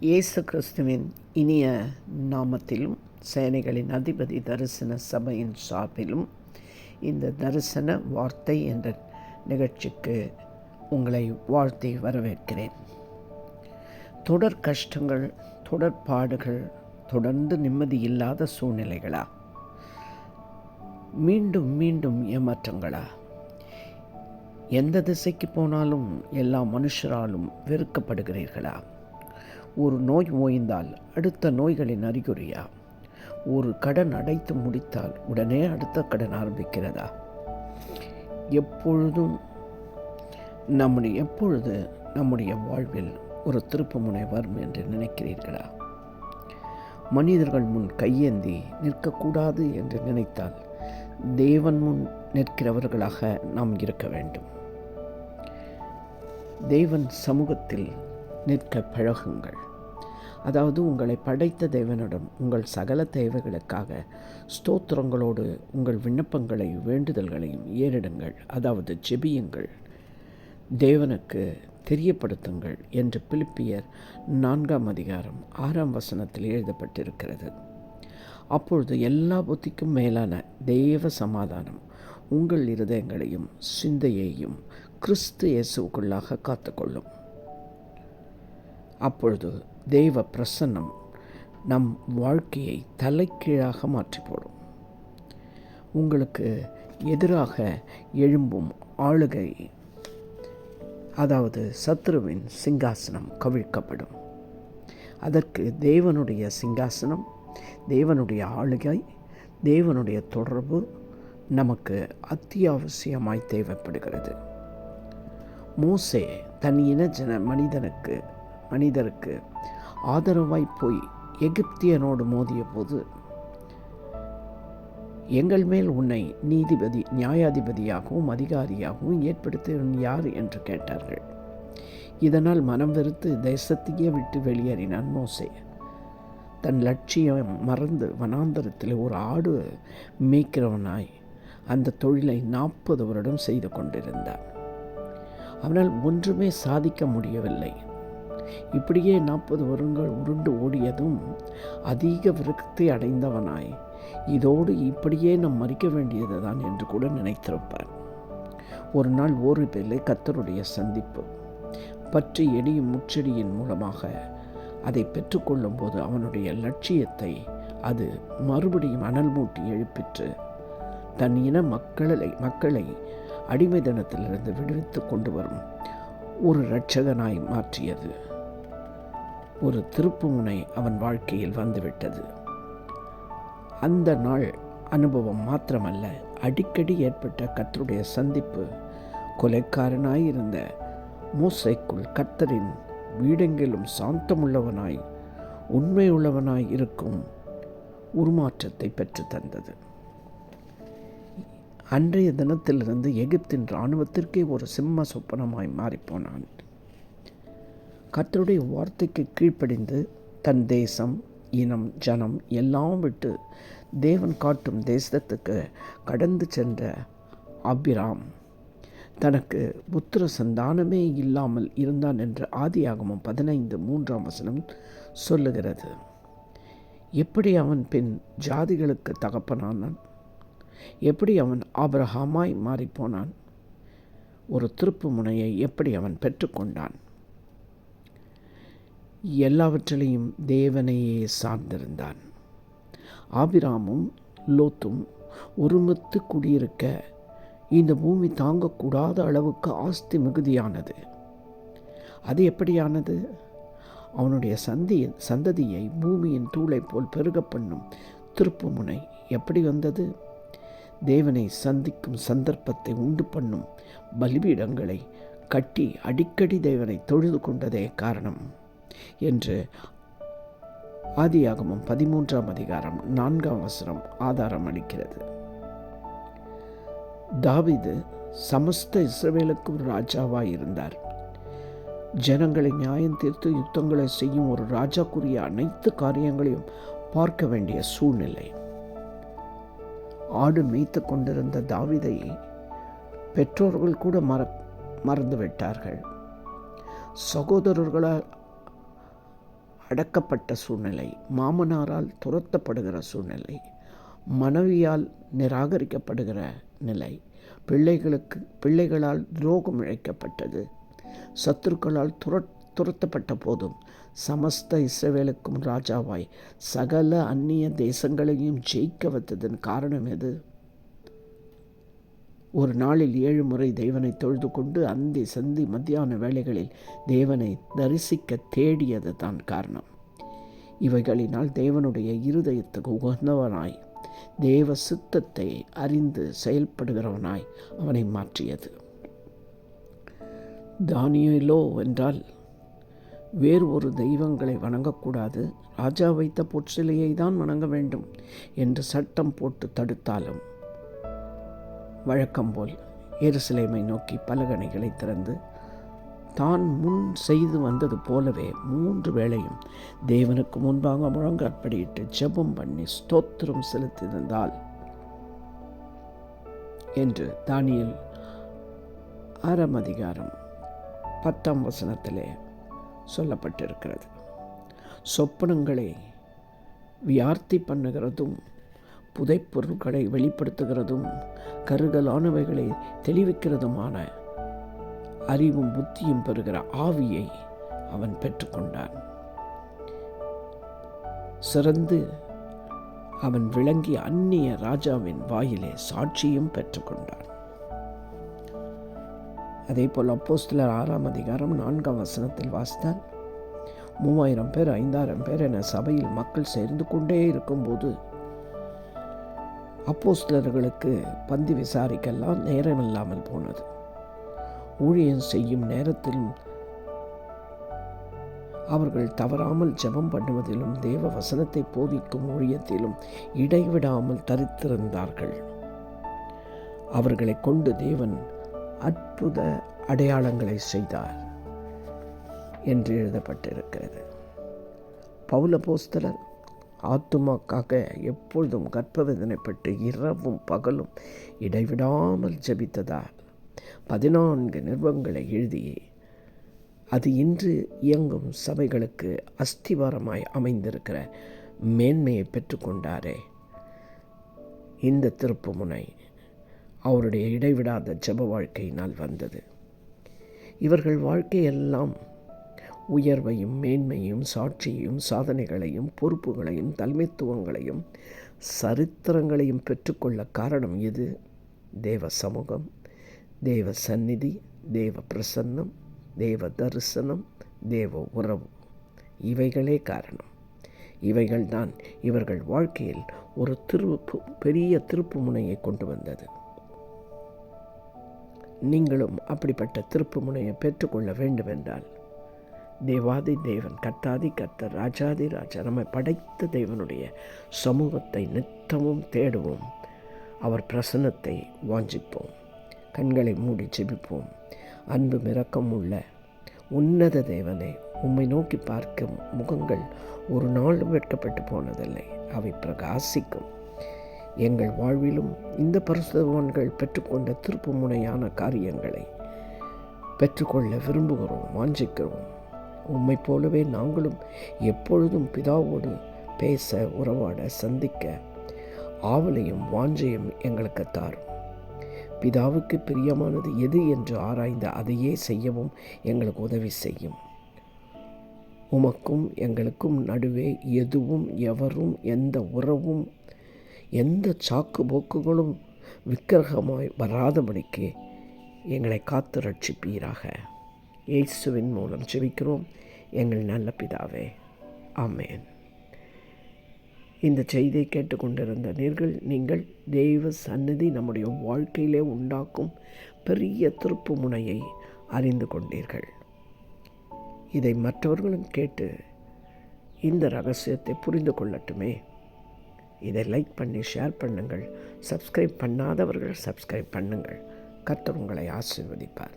இயேசு கிறிஸ்துவின் இனிய நாமத்திலும் சேனைகளின் அதிபதி தரிசன சபையின் சார்பிலும் இந்த தரிசன வார்த்தை என்ற நிகழ்ச்சிக்கு உங்களை வாழ்த்தி வரவேற்கிறேன். தொடர் கஷ்டங்கள், தொடர் பாடுகள், தொடர்ந்து நிம்மதி இல்லாத சூழ்நிலைகளா? மீண்டும் மீண்டும் ஏமாற்றங்களா? எந்த திசைக்கு போனாலும் எல்லா மனுஷராலும் வெறுக்கப்படுகிறீர்களா? ஒரு நோய் ஓய்ந்தால் அடுத்த நோய்களின் அறிகுறியா? ஒரு கடன் அடைத்து முடித்தால் உடனே அடுத்த கடன் ஆரம்பிக்கிறதா? எப்பொழுது நம்முடைய வாழ்வில் ஒரு திருப்புமுனை வரும் என்று நினைக்கிறீர்களா? மனிதர்கள் முன் கையேந்தி நிற்கக்கூடாது என்று நினைத்தால் தேவன் முன் நிற்கிறவர்களாக நாம் இருக்க வேண்டும். தேவன் சமூகத்தில் நிற்க பழகுங்கள். அதாவது உங்களை படைத்த தேவனிடம் உங்கள் சகல தேவைகளுக்காக ஸ்தோத்திரங்களோடு உங்கள் விண்ணப்பங்களை வேண்டுதல்களையும் ஏறிடுங்கள். அதாவது ஜெபியுங்கள், தேவனுக்கு தெரியப்படுத்துங்கள் என்று பிலிப்பியர் 4:6 எழுதப்பட்டிருக்கிறது. அப்பொழுது எல்லா புத்திக்கும் மேலான தேவ சமாதானம் உங்கள் இருதயங்களையும் சிந்தையையும் கிறிஸ்து இயேசுவுக்குள்ளாக காத்துக்கொள்ளும். அப்பொழுது தேவ பிரசன்னம் நம் வாழ்க்கையை தலைகீழாக மாற்றி போடும். உங்களுக்கு எதிராக எழும்பும் ஆளுகை, அதாவது சத்ருவின் சிங்காசனம் கவிழ்க்கப்படும். அதற்கு தேவனுடைய சிங்காசனம், தேவனுடைய ஆளுகை, தேவனுடைய தொடர்பு நமக்கு அத்தியாவசியமாய் தேவைப்படுகிறது. மோசே தன் இன மனிதருக்கு ஆதரவாய் போய் எகிப்தியனோடு மோதிய போது, எங்கள் மேல் உன்னை நியாயாதிபதியாகவும் அதிகாரியாகவும் ஏற்படுத்தியவன் யார் என்று கேட்டார்கள். இதனால் மனம் வெறுத்து தேசத்தையே விட்டு வெளியேறினான் மோசே. தன் லட்சியம் மறந்து வனாந்தரத்தில் ஒரு ஆடு மேய்க்கிறவனாய் அந்த தொழிலை 40 வருடம் செய்து கொண்டிருந்தான். அவனால் ஒன்றுமே சாதிக்க முடியவில்லை. இப்படியே 40 வருடங்கள் உருண்டு ஓடியதும் அதிக விரக்தி அடைந்தவனாய், இதோடு இப்படியே நாம் மறிக்க வேண்டியதுதான் என்று கூட நினைத்திருப்பான். ஒரு நாள் ஓரிபிலே கர்த்தருடைய சந்திப்பு பற்றி எரியும் முச்செடியின் மூலமாக அதை பெற்றுக்கொள்ளும் போது அவனுடைய லட்சியத்தை அது மறுபடியும் அனல் மூட்டி எழுப்பிற்று. தன் இன மக்களை அடிமைத்தனத்திலிருந்து விடுவித்து கொண்டு வரும் ஒரு இரட்சகனாய் மாற்றியது. ஒரு திருப்புமுனை அவன் வாழ்க்கையில் வந்துவிட்டது. அந்த நாள் அனுபவம் மாத்திரமல்ல, அடிக்கடி ஏற்பட்ட கர்த்தருடைய சந்திப்பு கொலைக்காரனாயிருந்த மோசேக்குள் கர்த்தரின் வீடெங்கிலும் சாந்தமுள்ளவனாய் உண்மையுள்ளவனாய் இருக்கும் உருமாற்றத்தை பெற்று தந்தது. அன்றைய தினத்திலிருந்து எகிப்தின் இராணுவத்திற்கே ஒரு சிம்ம சொப்பனமாய் மாறிப்போனான். கர்த்தருடைய வார்த்தைக்கு கீழ்ப்படிந்து தன் தேசம், இனம், ஜனம் எல்லாம் விட்டு தேவன் காட்டும் தேசத்துக்கு கடந்து சென்ற ஆபிராம் தனக்கு புத்திர சந்தானமே இல்லாமல் இருந்தான் என்று ஆதியாகமம் 15:3 சொல்லுகிறது. எப்படி அவன் பின் ஜாதிகளுக்கு தகப்பனானான்? எப்படி அவன் ஆபிரகாமாய் மாறிப்போனான்? ஒரு திருப்பு முனையை எப்படி அவன் பெற்றுக்கொண்டான்? எல்லாவற்றிலையும் தேவனையே சார்ந்திருந்தான். ஆபிராமும் லோத்தும் ஒருமித்து குடியிருக்க இந்த பூமி தாங்கக்கூடாத அளவுக்கு ஆஸ்தி மிகுதியானது. அது எப்படியானது? அவனுடைய சந்ததியை பூமியின் தூளை போல் பெருக பண்ணும் திருப்பு முனை எப்படி வந்தது? தேவனை சந்திக்கும் சந்தர்ப்பத்தை உண்டு பண்ணும் பலிபீடங்களை கட்டி அடிக்கடி தேவனை தொழுது கொண்டதே காரணம் என்று ஆதியாகமம் 13:4 ஆதாரம் அளிக்கிறது. தாவீது சமஸ்த இஸ்ரவேலுக்கு ஒரு ராஜாவாய் இருந்தார். ஜனங்களை நியாயம் தீர்த்து யுத்தங்களை செய்யும் ஒரு ராஜாக்குரிய அனைத்து காரியங்களையும் பார்க்க வேண்டிய சூழ்நிலை. ஆடு மேய்த்து கொண்டிருந்த தாவீதை பெற்றோர்கள் கூட மறந்துவிட்டார்கள். சகோதரர்களால் அடக்கப்பட்ட சூழ்நிலை, மாமனாரால் துரத்தப்படுகிற சூழ்நிலை, மனைவியால் நிராகரிக்கப்படுகிற நிலை, பிள்ளைகளால் துரோகம் இழைக்கப்பட்டது, சத்துருக்களால் துரத்தப்பட்ட போதும் சமஸ்த இஸ்ரவேலுக்கும் ராஜாவாய் சகல அந்நிய தேசங்களையும் ஜெயிக்க வைத்ததன் காரணம் எது? ஒரு நாளில் 7 முறை தேவனை தொழுது கொண்டு அந்தி சந்தி மத்தியான வேளைகளில் தேவனை தரிசிக்க தேடியது தான் காரணம். இவைகளினால் தேவனுடைய இருதயத்துக்கு உகந்தவனாய், தேவ சித்தத்தை அறிந்து செயல்படுகிறவனாய் அவனை மாற்றியது. தானியேலோ என்றால் வேறு ஒரு தெய்வங்களை வணங்கக்கூடாது, ராஜா வைத்த பொற்சிலையை தான் வணங்க வேண்டும் என்று சட்டம் போட்டு தடுத்தாலும் வழக்கம் போல் எருசலேமை நோக்கி பலகணிகளை திறந்து தான் முன் செய்து வந்தது போலவே 3 வேளையும் தேவனுக்கு முன்பாக முழங்கற்படியிட்டு ஜெபம் பண்ணி ஸ்தோத்திரம் செலுத்தியிருந்தால் என்று தானியேல் 6ஆம் அதிகாரம் 10ஆம் வசனத்திலே சொல்லப்பட்டிருக்கிறது. சொப்பனங்களை வியார்த்தி பண்ணுகிறதும், புதைப்பொருட்களை வெளிப்படுத்துகிறதும், கருகலானவைகளை தெளிவிக்கிறதுமான அறிவும் புத்தியும் பெறுகிற ஆவியை அவன் பெற்றுக்கொண்டான். சிறந்து அவன் விளங்கிய அந்நிய ராஜாவின் வாயிலே சாட்சியும் பெற்றுக்கொண்டான். அதே போல் அப்போஸ்தலர் 6ஆம் அதிகாரம் 4ஆம் வசனத்தில் வாசித்தால் 3000 பேர் 5000 பேர் என சபையில் மக்கள் சேர்ந்து கொண்டே இருக்கும்போது அப்போஸ்தலர்களுக்கு பந்தி விசாரிக்கெல்லாம் நேரமில்லாமல் போனது. ஊழியம் செய்யும் நேரத்திலும் அவர்கள் தவறாமல் ஜெபம் பண்ணுவதிலும் தேவ வசனத்தை போதிக்கும் ஊழியத்திலும் இடைவிடாமல் தரித்திருந்தார்கள். அவர்களை கொண்டு தேவன் அற்புத அடையாளங்களை செய்தார் என்று எழுதப்பட்டிருக்கிறது. பவுல் அப்போஸ்தலர் ஆத்துமாக்காக எப்பொழுதும் கர்ப்பவேதனைப்பட்டு இரவும் பகலும் இடைவிடாமல் ஜெபித்ததால் 14 நிருபங்களை எழுதி அது இன்று இயங்கும் சபைகளுக்கு அஸ்திவாரமாய் அமைந்திருக்கிற மேன்மையை பெற்றுக்கொண்டாரே. இந்த திருப்புமுனை அவருடைய இடைவிடாத ஜெப வாழ்க்கையினால் வந்தது. இவர்கள் வாழ்க்கையெல்லாம் உயர்வையும் மேன்மையும் சாட்சியையும் சாதனைகளையும் பொறுப்புகளையும் தலைமைத்துவங்களையும் சரித்திரங்களையும் பெற்றுக்கொள்ள காரணம் எது? தேவ சமூகம், தேவ சந்நிதி, தேவ பிரசன்னம், தேவ தரிசனம், தேவ உறவு. இவைகளே காரணம். இவைகள்தான் இவர்கள் வாழ்க்கையில் ஒரு பெரிய திருப்பு முனையை கொண்டு வந்தது. நீங்களும் அப்படிப்பட்ட திருப்பு முனையை பெற்றுக்கொள்ள வேண்டுமென்றால் தேவாதி தேவன், கர்த்தாதி கர்த்தர், ராஜாதி ராஜா, நம்மை படைத்த தேவனுடைய சமூகத்தை நித்தமும் தேடுவோம். அவர் பிரசன்னத்தை வாஞ்சிப்போம். கண்களை மூடி ஜெபிப்போம். அன்பு இரக்கம் உள்ள உன்னத தேவனை, உம்மை நோக்கி பார்க்கும் முகங்கள் ஒரு நாள் வெட்கப்பட்டு போனதில்லை, அவை பிரகாசிக்கும். எங்கள் வாழ்விலும் இந்த பரிசுத்தவான்கள் பெற்றுக்கொண்ட திருப்பு முனையான காரியங்களை பெற்றுக்கொள்ள விரும்புகிறோம், வாஞ்சிக்கிறோம். உம்மை போலவே நாங்களும் எப்பொழுதும் பிதாவோடு பேச, உறவாட, சந்திக்க ஆவலையும் வாஞ்சையும் எங்களுக்கு தாரும். பிதாவுக்கு பிரியமானது எது என்று ஆராய்ந்து அதையே செய்யவும் எங்களுக்கு உதவி செய்யும். உமக்கும் எங்களுக்கும் நடுவே எதுவும், எவரும், எந்த உறவும், எந்த சாக்கு போக்குகளும் விக்கிரகமாய் வராதபடிக்கு எங்களை காத்து ரட்சிப்பீராக. இயேசுவின் மூலம் ஜெபிக்கிறோம் எங்கள் நல்ல பிதாவே, ஆமென். இந்த செய்தியை கேட்டுக்கொண்டிருந்த நீங்கள் தெய்வ சந்நிதி நம்முடைய வாழ்க்கையிலே உண்டாக்கும் பெரிய திருப்பு முனையை அறிந்து கொண்டீர்கள். இதை மற்றவர்களும் கேட்டு இந்த ரகசியத்தை புரிந்து கொள்ளட்டுமே. இதை லைக் பண்ணி ஷேர் பண்ணுங்கள். சப்ஸ்கிரைப் பண்ணாதவர்கள் சப்ஸ்கிரைப் பண்ணுங்கள். கர்த்தர் உங்களை ஆசீர்வதிப்பார்.